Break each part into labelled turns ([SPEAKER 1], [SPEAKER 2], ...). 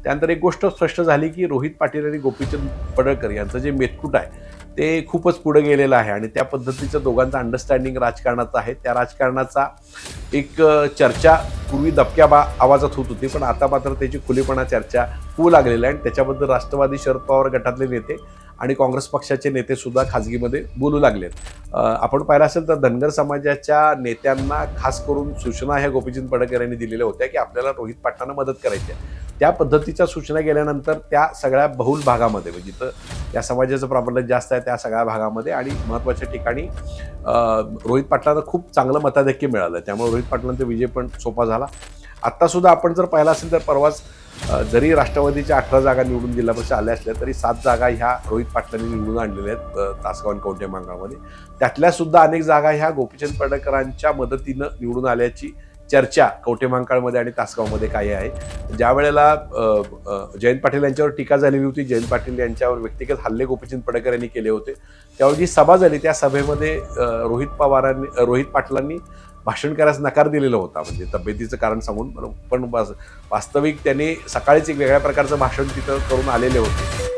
[SPEAKER 1] त्यानंतर एक गोष्ट स्पष्ट झाली की रोहित पाटील आणि गोपीचंद पडळकर यांचं जे मेतकूट आहे ते खूपच पुढे गेलेलं आहे आणि त्या पद्धतीचं दोघांचं अंडरस्टँडिंग राजकारणाचं आहे. त्या राजकारणाचा एक चर्चा पूर्वी दबक्या आवाजात होत होती, पण आता मात्र त्याची खुलीपणा चर्चा होऊ लागलेली आहे आणि त्याच्याबद्दल राष्ट्रवादी शरद पवार गटातले नेते आणि काँग्रेस पक्षाचे नेते सुद्धा खाजगीमध्ये बोलू लागलेत. आपण पाहिलं असेल तर धनगर समाजाच्या नेत्यांना खास करून सूचना ह्या गोपीचंद पडळकर यांनी दिलेल्या होत्या की आपल्याला रोहित पाटलांना मदत करायची आहे. त्या पद्धतीच्या सूचना गेल्यानंतर त्या सगळ्या बहुल भागामध्ये म्हणजे जिथं या समाजाचं प्राबल्य जास्त आहे त्या सगळ्या भागामध्ये आणि महत्त्वाच्या ठिकाणी रोहित पाटलांना खूप चांगलं मताधिक्य मिळालं. त्यामुळे रोहित पाटलांचा विजय पण सोपा झाला. आत्तासुद्धा आपण जर पाहिलं असेल तर परवाच जरी राष्ट्रवादीच्या 18 जागा निवडून जिल्हा परिषद आल्या असल्या तरी 7 जागा ह्या रोहित पाटलांनी निवडून आणलेल्या आहेत तासगाव आणि कवठेमहांकाळमध्ये. त्यातल्या सुद्धा अनेक जागा ह्या गोपीचंद पडळकरांच्या मदतीनं निवडून आल्याची चर्चा कवठेमहांकाळमध्ये आणि तासगावमध्ये काही आहे. ज्या वेळेला जयंत पाटील यांच्यावर टीका झालेली होती, जयंत पाटील यांच्यावर व्यक्तिगत हल्ले गोपीचंद पडळकर यांनी केले होते, त्यावेळी जी सभा झाली त्या सभेमध्ये रोहित पाटलांनी भाषण करायला नकार दिलेला होता, म्हणजे तब्येतीचं कारण सांगून. पण वास्तविक त्यांनी सकाळीच एक वेगळ्या प्रकारचं भाषण तिथं करून आलेले होते.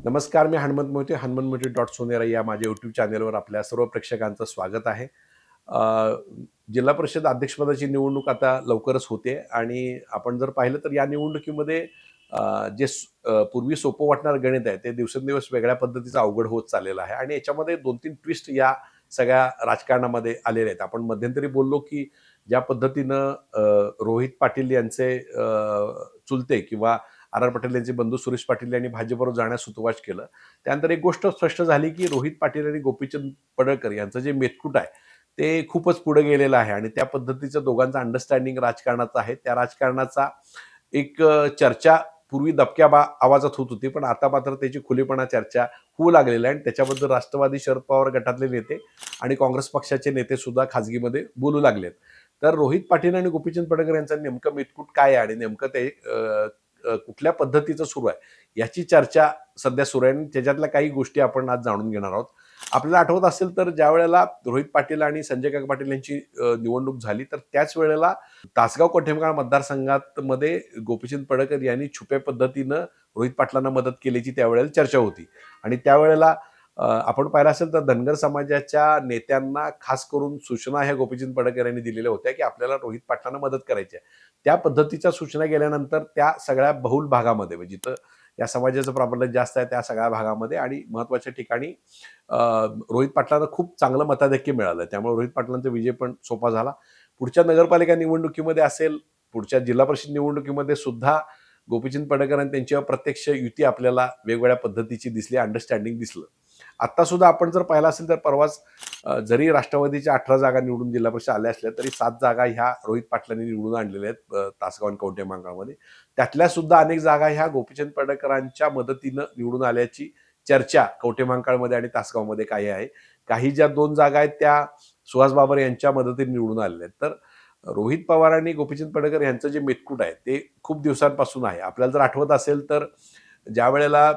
[SPEAKER 1] नमस्कार, मी हनुमंत मोहिते, हनुमंतमोहिते.सोनेरा या माझ्या यूट्यूब चॅनेलवर आपल्या सर्व प्रेक्षकांचं स्वागत आहे. जिल्हा परिषद अध्यक्षपदाची निवडणूक आता लवकरच होते आणि आपण जर पाहिलं तर या निवडणुकीमध्ये जे पूर्वी सोपं वाटणारं गणित आहे ते दिवसेंदिवस वेगळ्या पद्धतीचं अवघड होत चाललेलं आहे आणि याच्यामध्ये 2-3 ट्विस्ट या सगळ्या राजकारणामध्ये आलेले आहेत. आपण मध्यंतरी बोललो की ज्या पद्धतीनं रोहित पाटील यांचे चुलते किंवा आर पाटील यांचे बंधू सुरेश पाटील यांनी भाजपवर जाण्यास सुतवाच केलं. त्यानंतर एक गोष्ट स्पष्ट झाली की रोहित पाटील आणि गोपीचंद पडळकर यांचं जे मेतकूट आहे ते खूपच पुढे गेलेलं आहे आणि त्या पद्धतीचं दोघांचं अंडरस्टँडिंग राजकारणाचं आहे. त्या राजकारणाचा एक चर्चा पूर्वी दबक्या आवाजात होत होती, पण आता मात्र त्याची खुलीपणा चर्चा होऊ लागलेली आहे आणि त्याच्याबद्दल राष्ट्रवादी शरद पवार गटातले नेते आणि काँग्रेस पक्षाचे नेते सुद्धा खाजगीमध्ये बोलू लागलेत. तर रोहित पाटील आणि गोपीचंद पडळकर यांचं नेमकं मेतकूट काय आहे आणि नेमकं ते कुठल्या पद्धतीचं सुरू आहे याची चर्चा सध्या सुरू आहे आणि त्याच्यातल्या काही गोष्टी आपण आज जाणून घेणार आहोत. आपल्याला आठवत असेल तर ज्या वेळेला रोहित पाटील आणि संजय काका पाटील यांची निवडणूक झाली तर त्याच वेळेला तासगाव कवठेमहांकाळ मतदारसंघात मध्ये गोपीचंद पडळकर यांनी छुप्या पद्धतीनं रोहित पाटलांना मदत केल्याची त्यावेळेला चर्चा होती आणि त्यावेळेला आपण पाहिलं असेल तर धनगर समाजाच्या नेत्यांना खास करून सूचना ह्या गोपीचंद पडळकर यांनी दिलेल्या होत्या की आपल्याला रोहित पाटलांना मदत करायची आहे. त्या पद्धतीच्या सूचना गेल्यानंतर त्या सगळ्या बहुल भागामध्ये म्हणजे जिथं या समाजाचं प्राबल्य जास्त आहे त्या सगळ्या भागामध्ये आणि महत्त्वाच्या ठिकाणी रोहित पाटलांना खूप चांगलं मताधिक्य मिळालं. त्यामुळे रोहित पाटलांचा विजय पण सोपा झाला. पुढच्या नगरपालिका निवडणुकीमध्ये असेल, पुढच्या जिल्हा परिषद निवडणुकीमध्ये सुद्धा गोपीचंद पडळकर आणि त्यांची अप्रत्यक्ष युती आपल्याला वेगवेगळ्या पद्धतीची दिसली, अंडरस्टँडिंग दिसलं. आत्ता सुद्धा आपण जर पाहिलं असेल तर परवाच जरी राष्ट्रवादीच्या 18 जागा निवडून जिल्हा परिषद आल्या असल्या तरी 7 जागा ह्या रोहित पाटलांनी निवडून आणलेल्या आहेत तासगाव आणि कवठेमहांकाळमध्ये. त्यातल्या सुद्धा अनेक जागा ह्या गोपीचंद पडळकरांच्या मदतीनं निवडून आल्याची चर्चा कवठेमहांकाळमध्ये आणि तासगावमध्ये काही आहे. काही ज्या 2 जागा आहेत त्या सुहास बाबर यांच्या मदतीने निवडून आलेल्या आहेत. तर रोहित पवार आणि गोपीचंद पडळकर यांचं जे मेतकूट आहे ते खूप दिवसांपासून आहे. आपल्याला जर आठवत असेल तर ज्या वेळेला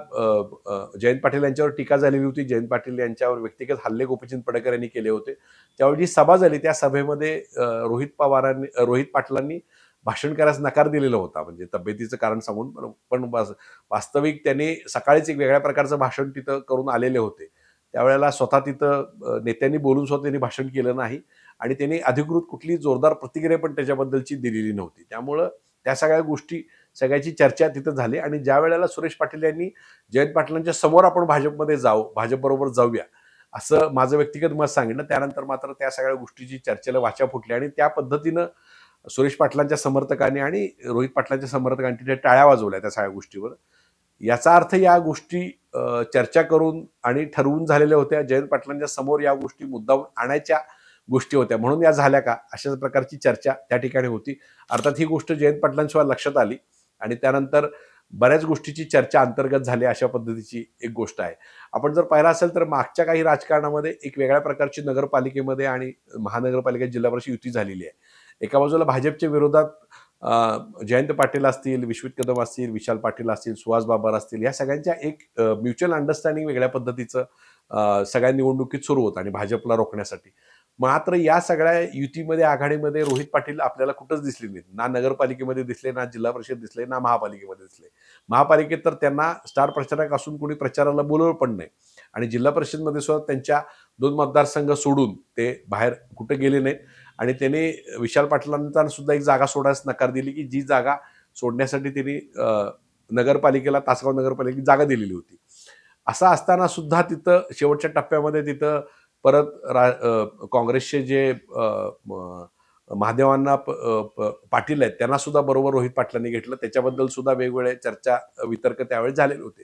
[SPEAKER 1] जयंत पाटील यांच्यावर टीका झालेली होती, जयंत पाटील यांच्यावर व्यक्तिगत हल्ले गोपीचंद पडळकर यांनी केले होते, त्यावेळी जी सभा झाली त्या सभेमध्ये रोहित पाटलांनी भाषण करायला नकार दिलेला होता, म्हणजे तब्येतीचं कारण सांगून. पण वास्तविक त्यांनी सकाळीच एक वेगळ्या प्रकारचं भाषण तिथं करून आलेले होते. त्यावेळेला स्वतः तिथं नेत्यांनी बोलून स्वतः त्यांनी भाषण केलं नाही आणि त्यांनी अधिकृत कुठली जोरदार प्रतिक्रिया पण त्याच्याबद्दलची दिलेली नव्हती. त्यामुळं त्या सगळ्या गोष्टी सगळ्याची चर्चा तिथं झाली आणि ज्या वेळेला सुरेश पाटील यांनी जयंत पाटलांच्या समोर आपण भाजपमध्ये भाजपबरोबर जाऊया असं माझं व्यक्तिगत मत सांगितलं, त्यानंतर मात्र त्या सगळ्या गोष्टीची चर्चेला वाचा फुटली आणि त्या पद्धतीनं सुरेश पाटलांच्या समर्थकांनी आणि रोहित पाटलांच्या समर्थकांनी तिथे टाळ्या वाजवल्या त्या सगळ्या गोष्टीवर. याचा अर्थ या गोष्टी चर्चा करून आणि ठरवून झालेल्या होत्या. जयंत पाटलांच्या समोर या गोष्टी मुद्दाम आणायच्या गोष्टी होत्या म्हणून या झाल्या का, अशाच प्रकारची चर्चा त्या ठिकाणी होती. अर्थात ही गोष्ट जयंत पाटलांशिवाय लक्षात आली आणि त्यानंतर बऱ्याच गोष्टीची चर्चा अंतर्गत झाली, अशा पद्धतीची एक गोष्ट आहे. आपण जर पाहिलं असेल तर मागच्या काही राजकारणामध्ये एक वेगळ्या प्रकारची नगरपालिकेमध्ये आणि महानगरपालिकेत जिल्हा परिषद युती झालेली आहे. एका बाजूला भाजपच्या विरोधात जयंत पाटील असतील, विश्वित कदम असतील, विशाल पाटील असतील, सुहास बाबर असतील, या सगळ्यांच्या एक म्युच्युअल अंडरस्टँडिंग वेगळ्या पद्धतीचं सगळ्या निवडणुकीत सुरू होतं आणि भाजपला रोखण्यासाठी. मात्र या सगळ्या युतीमध्ये आघाडीमध्ये रोहित पाटील आपल्याला कुठंच दिसले नाहीत. ना नगरपालिकेमध्ये दिसले, ना जिल्हा परिषद दिसले, ना महापालिकेमध्ये दिसले. महापालिकेत तर त्यांना स्टार प्रचारक असून कोणी प्रचाराला बोलवलं पण नाही. आणि जिल्हा परिषदमध्ये सुद्धा त्यांच्या 2 मतदारसंघ सोडून ते बाहेर कुठे गेले नाहीत. आणि त्यांनी विशाल पाटलांना सुद्धा एक जागा सोडायला नकार दिली, की जी जागा सोडण्यासाठी त्यांनी नगरपालिकेला, तासगाव नगरपालिकेला जागा दिलेली होती. असं असताना सुद्धा तिथं शेवटच्या टप्प्यामध्ये तिथं परत काँग्रेसचे जे महादेवांना पाटील आहेत त्यांना सुद्धा बरोबर रोहित पाटलांनी घेतलं. त्याच्याबद्दल सुद्धा वेगवेगळ्या चर्चा, वितर्क त्यावेळेस झालेले होते.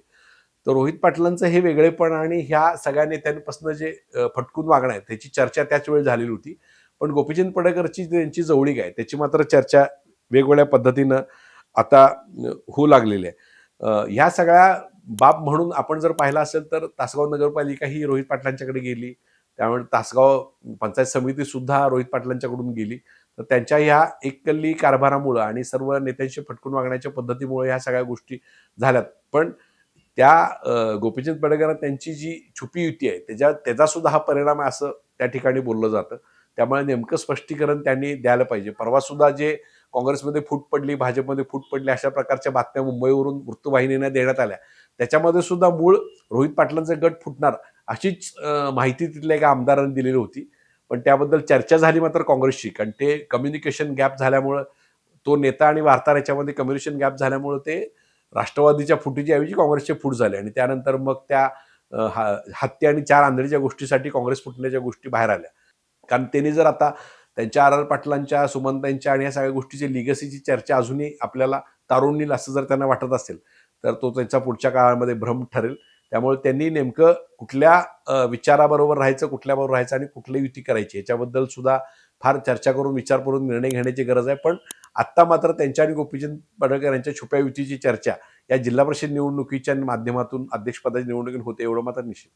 [SPEAKER 1] तर रोहित पाटलांचं हे वेगळेपण आणि ह्या सगळ्या नेत्यांपासून जे फटकून वागणं आहे त्याची चर्चा त्याच वेळी झालेली होती. पण गोपीचंद पडळकरची त्यांची जवळीक आहे त्याची मात्र चर्चा वेगवेगळ्या पद्धतीनं आता होऊ लागलेली आहे. ह्या सगळ्या बाब म्हणून आपण जर पाहिलं असेल तर तासगाव नगरपालिका ही रोहित पाटलांच्याकडे गेली. त्यामुळे तासगाव पंचायत समिती सुद्धा रोहित पाटलांच्याकडून गेली. तर त्यांच्या ह्या एककल्ली कारभारामुळं आणि सर्व नेत्यांशी फटकून वागण्याच्या पद्धतीमुळे ह्या सगळ्या गोष्टी झाल्यात. पण त्या गोपीचंद पडळकर त्यांची जी छुपी युती आहे त्याचा सुद्धा हा परिणाम आहे असं त्या ठिकाणी बोललं जातं. त्यामुळे नेमकं स्पष्टीकरण त्यांनी द्यायला पाहिजे. परवा सुद्धा जे काँग्रेसमध्ये फूट पडली, भाजपमध्ये फूट पडली अशा प्रकारच्या बातम्या मुंबईवरून वृत्तवाहिनीने देण्यात आल्या. त्याच्यामध्ये सुद्धा मूळ रोहित पाटलांचे गट फुटणार अशीच माहिती तिथल्या एका आमदारांनी दिलेली होती. पण त्याबद्दल चर्चा झाली मात्र काँग्रेसची, कारण ते कम्युनिकेशन गॅप झाल्यामुळं, तो नेता आणि वार्ताहर याच्यामध्ये कम्युनिकेशन गॅप झाल्यामुळं ते राष्ट्रवादीच्या फुटीच्या ऐवजी काँग्रेसचे फूट झाले. आणि त्यानंतर मग त्या हत्या आणि 4 आंधळीच्या गोष्टीसाठी काँग्रेस फुटण्याच्या गोष्टी बाहेर आल्या. कारण त्यांनी जर आता त्यांच्या आर. आर. पाटलांच्या, सुमनताईंच्या आणि या सगळ्या गोष्टीची लिगसीची चर्चा अजूनही आपल्याला तारुण असं जर त्यांना वाटत असेल तर तो त्यांच्या पुढच्या काळामध्ये भ्रम ठरेल. त्यामुळे त्यांनी नेमकं कुठल्या विचाराबरोबर राहायचं, कुठल्याबरोबर राहायचं आणि कुठली युती करायची याच्याबद्दल सुद्धा फार चर्चा करून विचारपूर्वक निर्णय घेण्याची गरज आहे. पण आत्ता मात्र त्यांच्या आणि गोपीचंद पडळकर यांच्या छुप्या युतीची चर्चा या जिल्हा परिषद निवडणुकीच्या माध्यमातून अध्यक्षपदाची निवडणुकीत होते एवढं मात्र निश्चित.